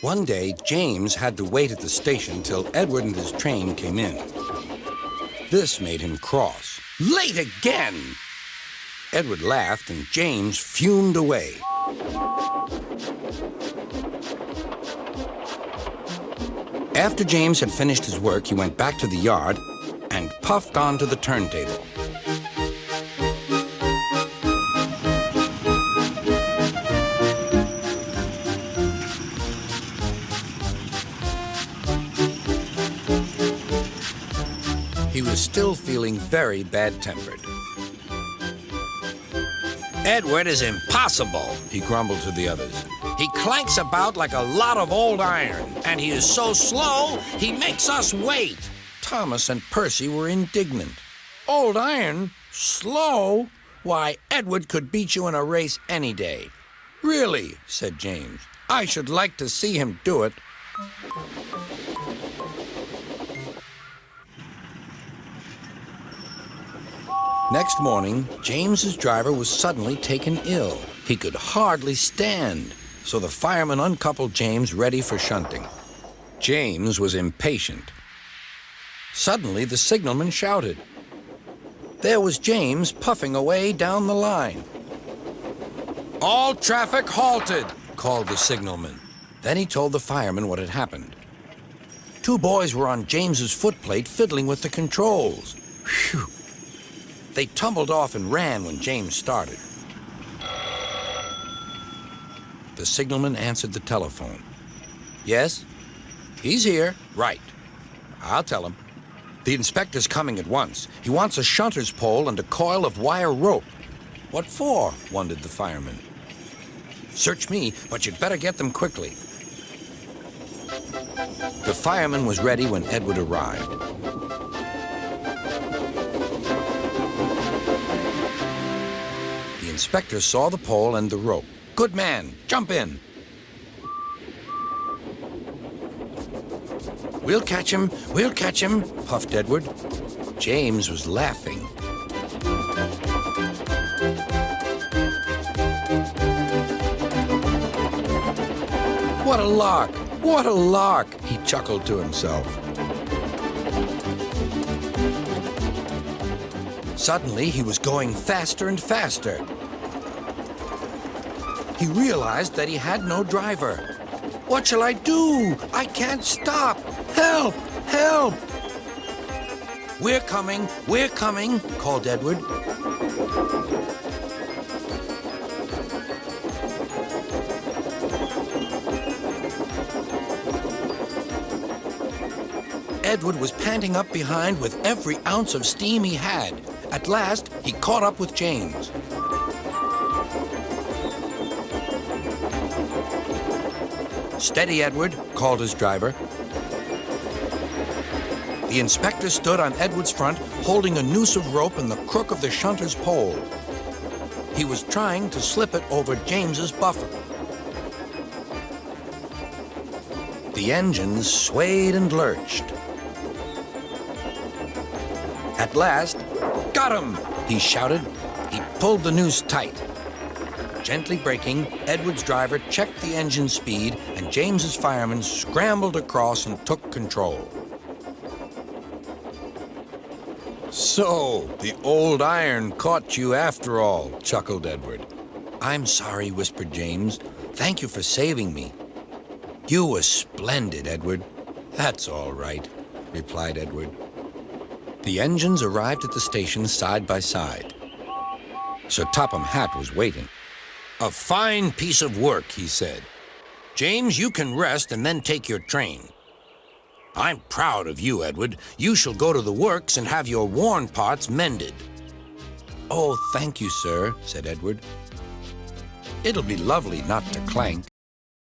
One day, James had to wait at the station till Edward and his train came in. This made him cross. Late again! Edward laughed and James fumed away. After James had finished his work, he went back to the yard and puffed onto the turntable. He was still feeling very bad-tempered. "Edward is impossible," he grumbled to the others. "He clanks about like a lot of old iron, and he is so slow, he makes us wait." Thomas and Percy were indignant. "Old iron? Slow? Why, Edward could beat you in a race any day." "Really," said James, "I should like to see him do it." Next morning, James's driver was suddenly taken ill. He could hardly stand, so the fireman uncoupled James ready for shunting. James was impatient. Suddenly, the signalman shouted. There was James puffing away down the line. "All traffic halted," called the signalman. Then he told the fireman what had happened. Two boys were on James's footplate fiddling with the controls. Phew! They tumbled off and ran when James started. The signalman answered the telephone. "Yes? He's here. Right. I'll tell him. The inspector's coming at once. He wants a shunter's pole and a coil of wire rope." "What for?" wondered the fireman. "Search me, but you'd better get them quickly." The fireman was ready when Edward arrived. The inspector saw the pole and the rope. "Good man, jump in." We'll catch him, puffed Edward. James was laughing. What a lark, he chuckled to himself. Suddenly, he was going faster and faster. He realized that he had no driver. "What shall I do? I can't stop! Help! Help!" We're coming, called Edward. Edward was panting up behind with every ounce of steam he had. At last, he caught up with James. "Steady, Edward," called his driver. The inspector stood on Edward's front, holding a noose of rope in the crook of the shunter's pole. He was trying to slip it over James's buffer. The engines swayed and lurched. At last, "Got him!" he shouted. He pulled the noose tight. Gently braking, Edward's driver checked the engine speed, and James's fireman scrambled across and took control. "So, the old iron caught you after all," chuckled Edward. "I'm sorry," whispered James. "Thank you for saving me." "You were splendid, Edward." "That's all right," replied Edward. The engines arrived at the station side by side. Sir Topham Hatt was waiting. "A fine piece of work," he said. "James, you can rest and then take your train." "I'm proud of you, Edward. You shall go to the works and have your worn parts mended." "Oh, thank you, sir," said Edward. "It'll be lovely not to clank."